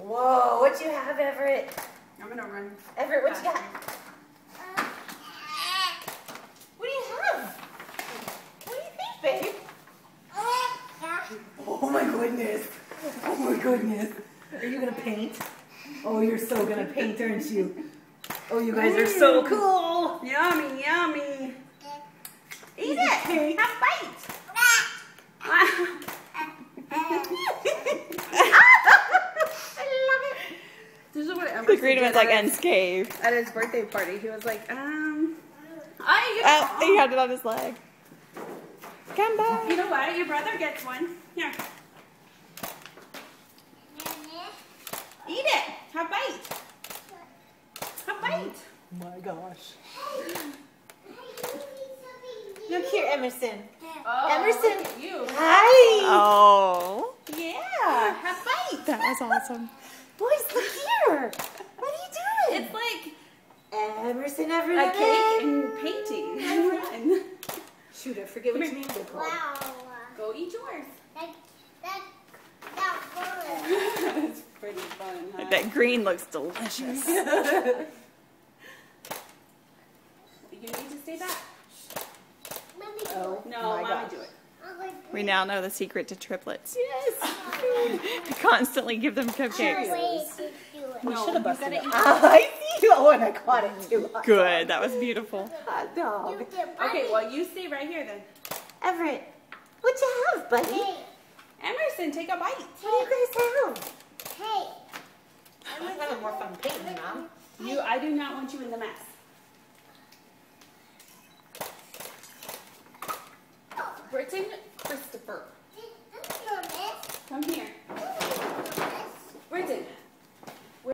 Whoa, what you have, Everett? I'm gonna run. Everett, what you got? What do you have? What do you think, babe? Oh my goodness. Oh my goodness. Are you gonna paint? Oh, you're so gonna paint, aren't you? Oh, you guys are so cool. Yummy, yummy. Eat it. Have a bite. This is what Emerson The green one's like unscathed. at his birthday party. He was like, He had it on his leg. Come back. you know what? Your brother gets one. Here. Eat it. Have a bite. Have a bite. Oh my gosh. Look here, Emerson. Oh, Emerson. look at you. Hi. Oh, Yeah. Have a bite. that was awesome. Boys, look here. What are you doing? It's like Emerson, a Everett. cake and painting. And Shoot, I forget what your name is called. go eat yours. It's pretty fun, huh? That green looks delicious. You need to stay back. Oh, No, my Mommy gosh. do it. We now know the secret to triplets. Yes. We constantly give them cupcakes. We No, should have busted you it. gotta Oh, I see you. Oh, and I caught it too. Good, that was beautiful. Hot dog. Okay, well, you stay right here then. Everett, what you have, buddy? Emerson, take a bite. What do you guys have? I'm having more fun painting, Mom. I do not want you in the mess. Britton,